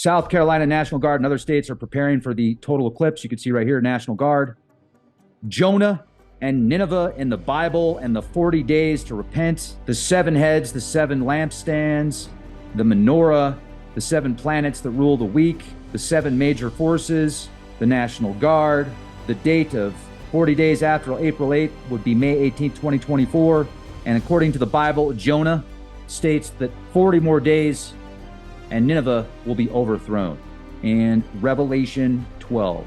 South Carolina National Guard and other states are preparing for the total eclipse. You can see right here, National Guard. Jonah and Nineveh in the Bible and the 40 days to repent, the 7 heads, the 7 lampstands, the menorah, the 7 planets that rule the week, the 7 major forces, the National Guard. The date of 40 days after April 8th would be May 18th, 2024. And according to the Bible, Jonah states that 40 more days and Nineveh will be overthrown. And Revelation 12.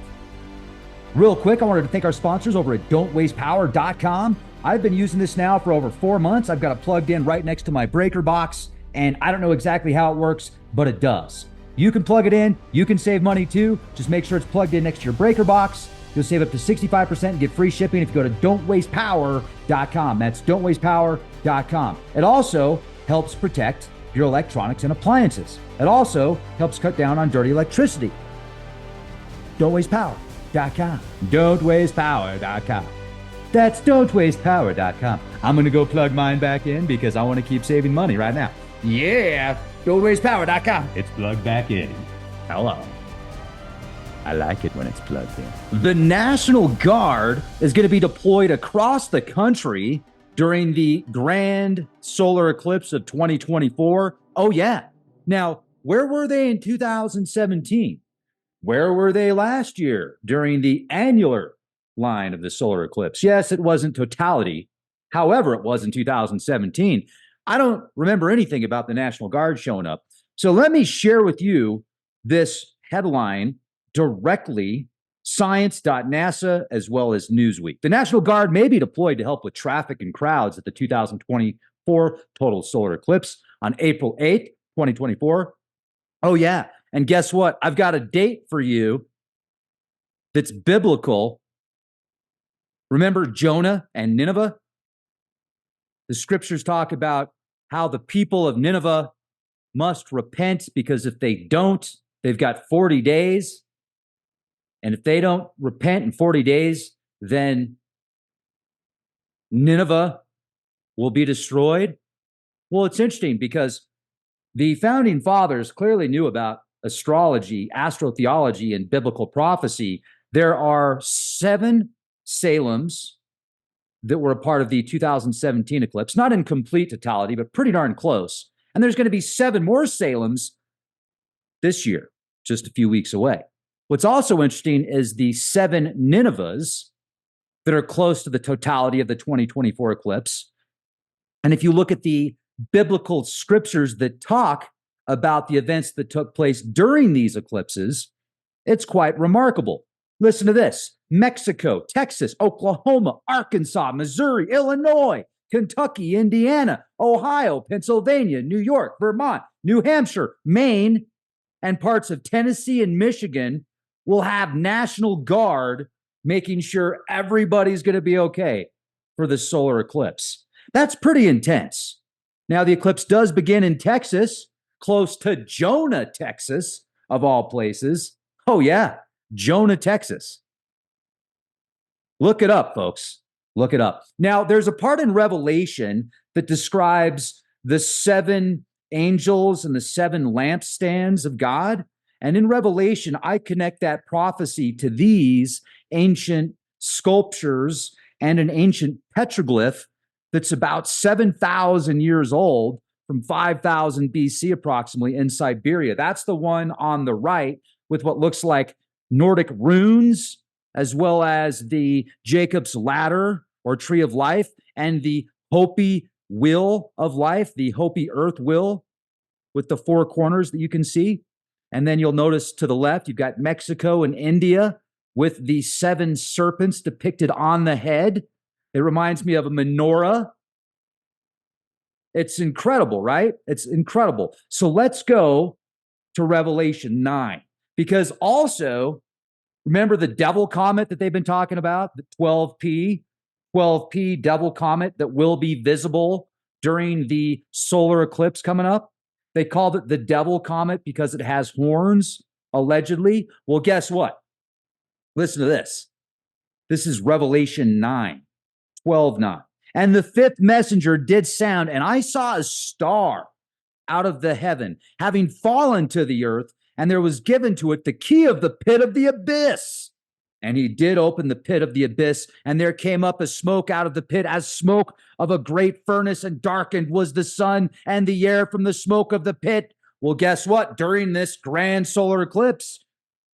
Real quick, I wanted to thank our sponsors over at don'twastepower.com. I've been using this now for over 4 months. I've got it plugged in right next to my breaker box, and I don't know exactly how it works, but it does. You can plug it in. You can save money too. Just make sure it's plugged in next to your breaker box. You'll save up to 65% and get free shipping if you go to don'twastepower.com. That's don'twastepower.com. It also helps protect your electronics and appliances. It also helps cut down on dirty electricity. Don'twastepower.com. Don'twastepower.com. That's don'twastepower.com. I'm going to go plug mine back in because I want to keep saving money right now. Yeah, don'twastepower.com. It's plugged back in. Hello. I like it when it's plugged in. The National Guard is going to be deployed across the country during the grand solar eclipse of 2024. Oh, yeah. Now, where were they in 2017? Where were they last year during the annular line of the solar eclipse? Yes, it wasn't totality. However, it was in 2017. I don't remember anything about the National Guard showing up. So let me share with you this headline directly, science.nasa as well as Newsweek. The National Guard may be deployed to help with traffic and crowds at the 2024 total solar eclipse on April 8th, 2024. Oh, yeah. And guess what? I've got a date for you that's biblical. Remember Jonah and Nineveh? The scriptures talk about how the people of Nineveh must repent because if they don't, they've got 40 days. And if they don't repent in 40 days, then Nineveh will be destroyed. Well, it's interesting because the founding fathers clearly knew about astrology, astrotheology, and biblical prophecy. There are 7 Salems that were a part of the 2017 eclipse, not in complete totality, but pretty darn close. And there's going to be 7 more Salems this year, just a few weeks away. What's also interesting is the 7 Ninevehs that are close to the totality of the 2024 eclipse. And if you look at the biblical scriptures that talk about the events that took place during these eclipses, it's quite remarkable. Listen to this. Mexico, Texas, Oklahoma, Arkansas, Missouri, Illinois, Kentucky, Indiana, Ohio, Pennsylvania, New York, Vermont, New Hampshire, Maine, and parts of Tennessee and Michigan will have National Guard making sure everybody's going to be okay for the solar eclipse. That's pretty intense. Now, the eclipse does begin in Texas, close to Jonah, Texas, of all places. Oh, yeah, Jonah, Texas. Look it up, folks. Look it up. Now, there's a part in Revelation that describes the 7 angels and the 7 lampstands of God. And in Revelation, I connect that prophecy to these ancient sculptures and an ancient petroglyph that's about 7,000 years old from 5,000 BC approximately in Siberia. That's the one on the right with what looks like Nordic runes, as well as the Jacob's ladder or tree of life and the Hopi wheel of life, the Hopi earth wheel with the 4 corners that you can see. And then you'll notice to the left, you've got Mexico and India with the 7 serpents depicted on the head. It reminds me of a menorah. It's incredible, right? It's incredible. So let's go to Revelation 9, because also, remember the devil comet that they've been talking about, the 12P devil comet that will be visible during the solar eclipse coming up? They called it the devil comet because it has horns, allegedly. Well, guess what? Listen to this. This is Revelation 9, 12:9. And the 5th messenger did sound, and I saw a star out of the heaven, having fallen to the earth, and there was given to it the key of the pit of the abyss. And he did open the pit of the abyss, and there came up a smoke out of the pit, as smoke of a great furnace, and darkened was the sun and the air from the smoke of the pit. Well, guess what? During this grand solar eclipse,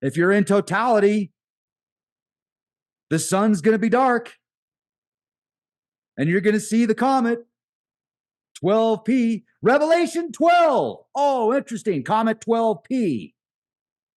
if you're in totality, the sun's going to be dark, and you're going to see the comet 12P, Revelation 12. Oh, interesting. Comet 12P.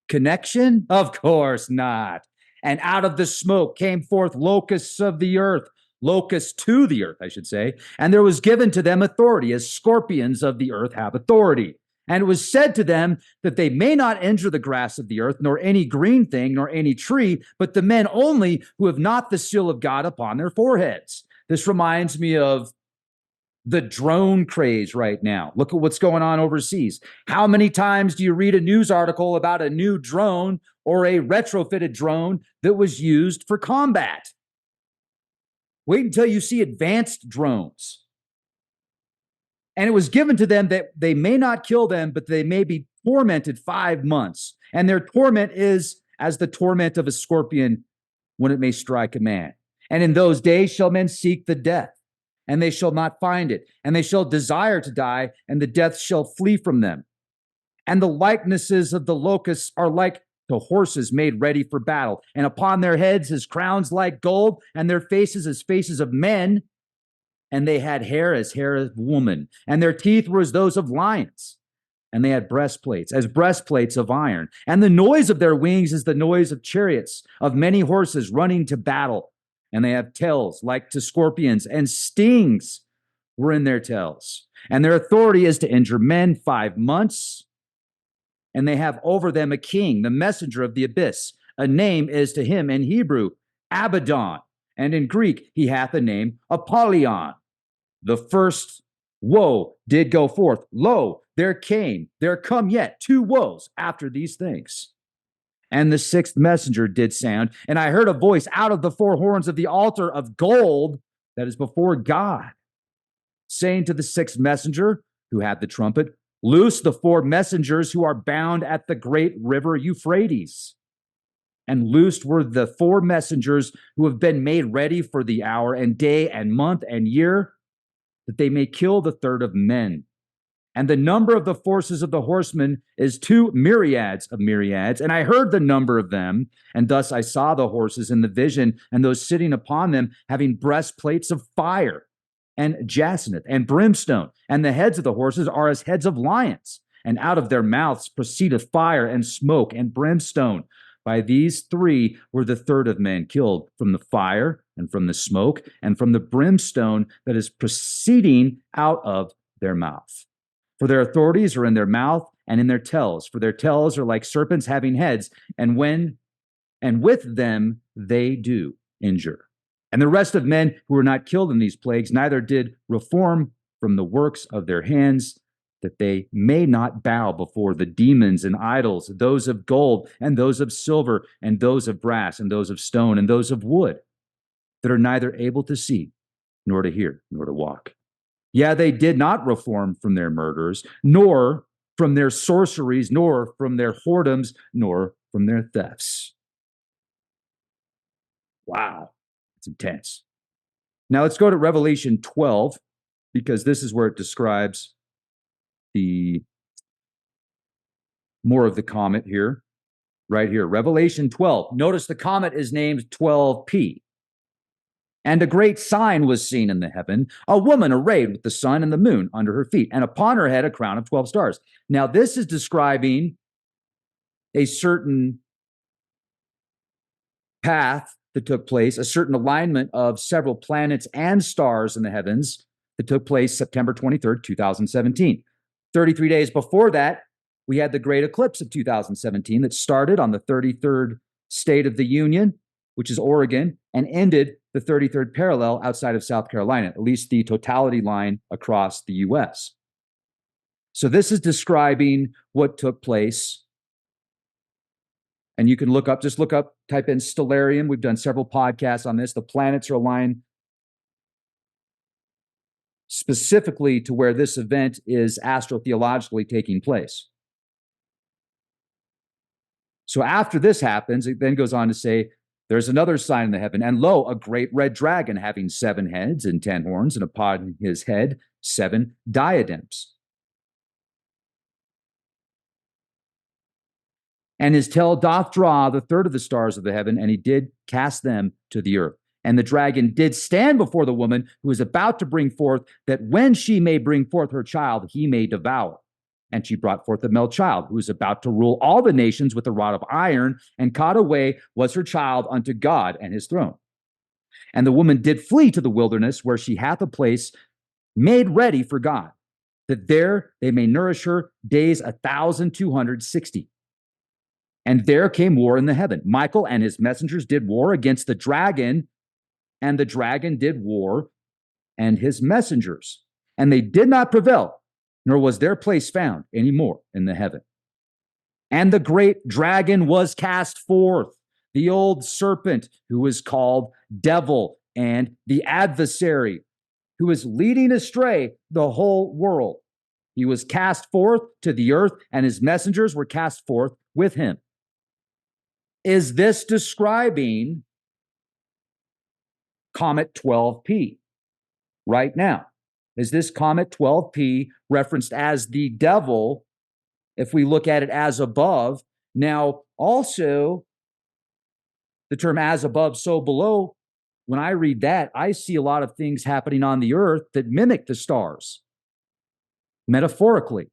Connection? Of course not. And out of the smoke came forth locusts of the earth, locusts to the earth, I should say. And there was given to them authority, as scorpions of the earth have authority. And it was said to them that they may not injure the grass of the earth, nor any green thing, nor any tree, but the men only who have not the seal of God upon their foreheads. This reminds me of the drone craze right now. Look at what's going on overseas. How many times do you read a news article about a new drone or a retrofitted drone that was used for combat? Wait until you see advanced drones. And it was given to them that they may not kill them, but they may be tormented 5 months. And their torment is as the torment of a scorpion when it may strike a man. And in those days shall men seek the death, and they shall not find it. And they shall desire to die, and the death shall flee from them. And the likenesses of the locusts are like to horses made ready for battle. And upon their heads is crowns like gold, and their faces as faces of men. And they had hair as hair of woman, and their teeth were as those of lions. And they had breastplates as breastplates of iron. And the noise of their wings is the noise of chariots, of many horses running to battle. And they have tails like to scorpions, and stings were in their tails. And their authority is to injure men 5 months. And they have over them a king, the messenger of the abyss. A name is to him in Hebrew, Abaddon. And in Greek, he hath a name, Apollyon. The first woe did go forth. Lo, there come yet 2 woes after these things. And the 6th messenger did sound, and I heard a voice out of the 4 horns of the altar of gold that is before God, saying to the 6th messenger who had the trumpet, loose the 4 messengers who are bound at the great river Euphrates. And loosed were the 4 messengers who have been made ready for the hour and day and month and year, that they may kill the third of men. And the number of the forces of the horsemen is 2 myriads of myriads. And I heard the number of them, and thus I saw the horses in the vision, and those sitting upon them having breastplates of fire, and jacinth, and brimstone. And the heads of the horses are as heads of lions, and out of their mouths proceedeth fire, and smoke, and brimstone. By these 3 were the third of men killed, from the fire, and from the smoke, and from the brimstone that is proceeding out of their mouth. For their authorities are in their mouth and in their tails, for their tails are like serpents having heads, and with them they do injure. And the rest of men who were not killed in these plagues, neither did reform from the works of their hands, that they may not bow before the demons and idols, those of gold, and those of silver, and those of brass, and those of stone, and those of wood, that are neither able to see, nor to hear, nor to walk. Yeah, they did not reform from their murders, nor from their sorceries, nor from their whoredoms, nor from their thefts. Wow, it's intense. Now let's go to Revelation 12, because this is where it describes the more of the comet here, right here. Revelation 12. Notice the comet is named 12P. And a great sign was seen in the heaven, a woman arrayed with the sun and the moon under her feet, and upon her head a crown of 12 stars. Now, this is describing a certain path that took place, a certain alignment of several planets and stars in the heavens that took place September 23rd, 2017. 33 days before that, we had the great eclipse of 2017 that started on the 33rd state of the Union, which is Oregon, and ended the 33rd parallel outside of South Carolina, at least the totality line across the US. So this is describing what took place. And you can just look up, type in stellarium. We've done several podcasts on this. The planets are aligned specifically to where this event is astrotheologically taking place. So after this happens, it then goes on to say, there's another sign in the heaven, and lo, a great red dragon having 7 heads and 10 horns, and upon his head 7 diadems. And his tail doth draw the third of the stars of the heaven, and he did cast them to the earth. And the dragon did stand before the woman who is about to bring forth, that when she may bring forth her child, he may devour. And she brought forth a male child, who is about to rule all the nations with a rod of iron, and caught away was her child unto God and his throne. And the woman did flee to the wilderness, where she hath a place made ready for God, that there they may nourish her days 1,260. And there came war in the heaven. Michael and his messengers did war against the dragon, and the dragon did war and his messengers. And they did not prevail, nor was their place found any more in the heaven. And the great dragon was cast forth, the old serpent, who is called devil and the adversary, who is leading astray the whole world. He was cast forth to the earth, and his messengers were cast forth with him. Is this describing Comet 12P right now? Is this Comet 12P referenced as the devil if we look at it as above? Now, also, the term as above, so below, when I read that, I see a lot of things happening on the earth that mimic the stars, metaphorically.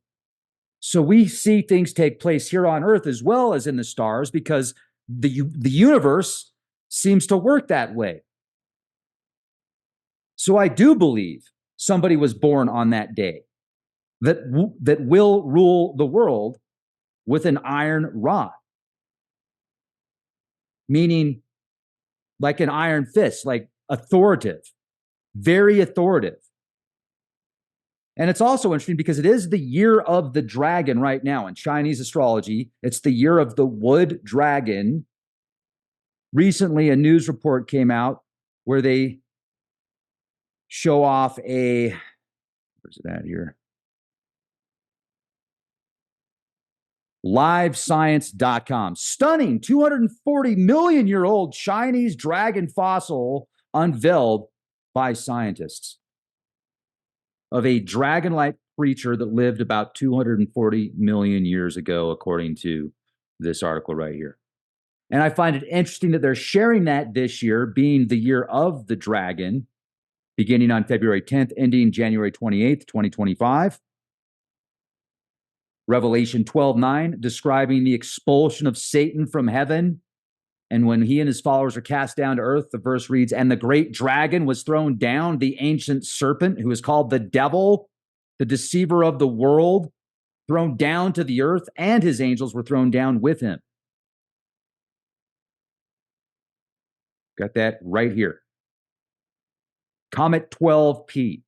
So we see things take place here on earth as well as in the stars, because the universe seems to work that way. So I do believe somebody was born on that day that will rule the world with an iron rod, meaning like an iron fist, like authoritative, very authoritative. And it's also interesting because it is the year of the dragon right now in Chinese astrology. It's the year of the wood dragon. Recently, a news report came out where they show off where's it at here? Livescience.com. Stunning 240 million year old Chinese dragon fossil unveiled by scientists of a dragon-like creature that lived about 240 million years ago, according to this article right here. And I find it interesting that they're sharing that this year, being the year of the dragon, beginning on February 10th, ending January 28th, 2025. Revelation 12:9, describing the expulsion of Satan from heaven. And when he and his followers are cast down to earth, the verse reads, and the great dragon was thrown down, the ancient serpent, who is called the devil, the deceiver of the world, thrown down to the earth, and his angels were thrown down with him. Got that right here. Comet 12P.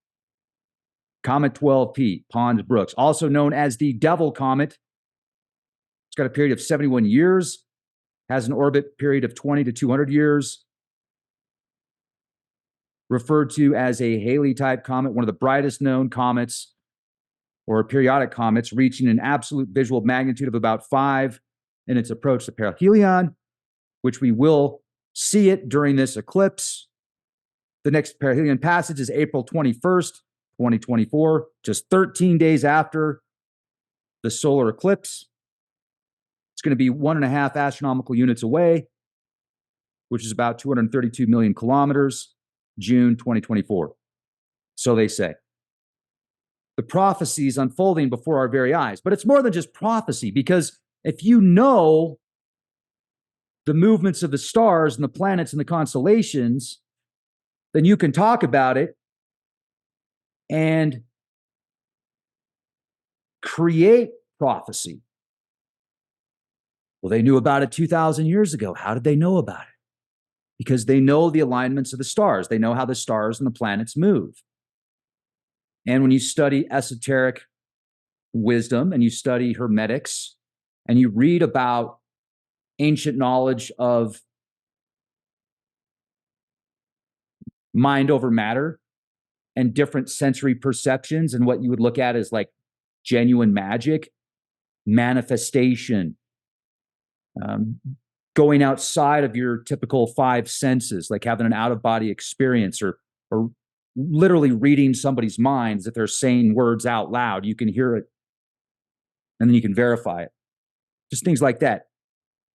Comet 12P, Pons Brooks, also known as the Devil Comet. It's got a period of 71 years, has an orbit period of 20 to 200 years, referred to as a Halley-type comet, one of the brightest known comets or periodic comets, reaching an absolute visual magnitude of about 5 in its approach to perihelion, which we will see it during this eclipse. The next perihelion passage is April 21st, 2024, just 13 days after the solar eclipse. It's going to be 1.5 astronomical units away, which is about 232 million kilometers, June 2024. So they say. The prophecies unfolding before our very eyes. But it's more than just prophecy, because if you know the movements of the stars and the planets and the constellations, then you can talk about it and create prophecy. Well, they knew about it 2,000 years ago. How did they know about it? Because they know the alignments of the stars. They know how the stars and the planets move. And when you study esoteric wisdom and you study hermetics and you read about ancient knowledge of mind over matter and different sensory perceptions and what you would look at as like genuine magic, manifestation, going outside of your typical five senses, like having an out-of-body experience, or literally reading somebody's minds if they're saying words out loud. You can hear it, and then you can verify it. Just things like that.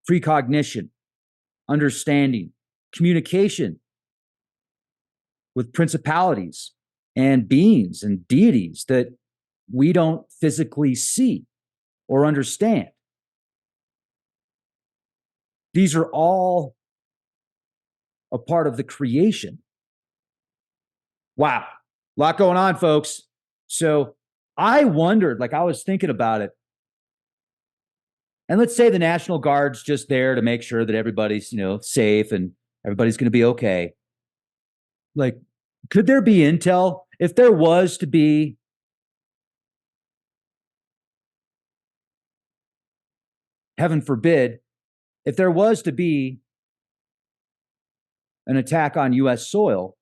Precognition, understanding, communication with principalities and beings and deities that we don't physically see or understand. These are all a part of the creation. Wow. A lot going on, folks. So I wondered, like I was thinking about it. And let's say the National Guard's just there to make sure that everybody's, safe and everybody's going to be okay. Like, could there be intel? If there was to be heaven forbid, if there was to be an attack on U.S. soil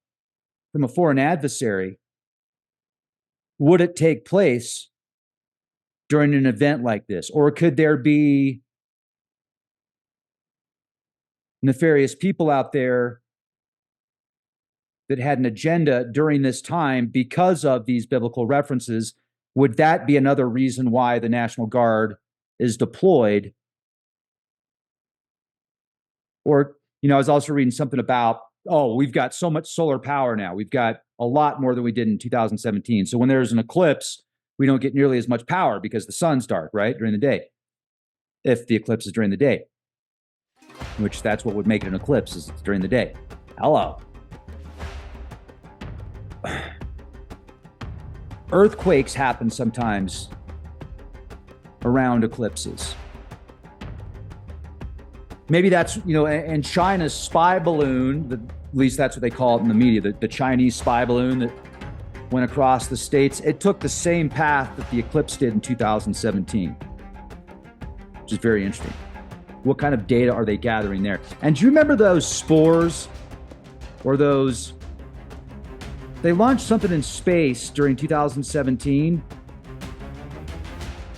from a foreign adversary, would it take place during an event like this? Or could there be nefarious people out there that had an agenda during this time because of these biblical references? Would that be another reason why the National Guard is deployed? Or, I was also reading something about, we've got so much solar power now. We've got a lot more than we did in 2017. So when there's an eclipse, we don't get nearly as much power because the sun's dark, right, during the day. If the eclipse is during the day, which that's what would make it an eclipse, is it's during the day. Hello. Earthquakes happen sometimes around eclipses. Maybe that's, and China's spy balloon, at least that's what they call it in the media, the Chinese spy balloon that went across the states, it took the same path that the eclipse did in 2017, which is very interesting. What kind of data are they gathering there? And do you remember those spores or those, they launched something in space during 2017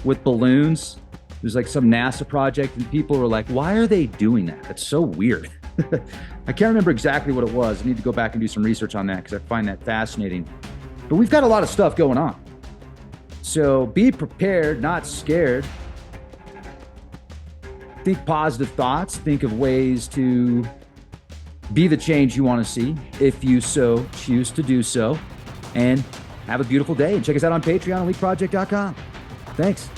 with balloons. It was like some NASA project, and people were like, why are they doing that? That's so weird. I can't remember exactly what it was. I need to go back and do some research on that because I find that fascinating. But we've got a lot of stuff going on. So be prepared, not scared. Think positive thoughts. Think of ways to be the change you want to see if you so choose to do so. And have a beautiful day. And check us out on Patreon and LeakProject.com. Thanks.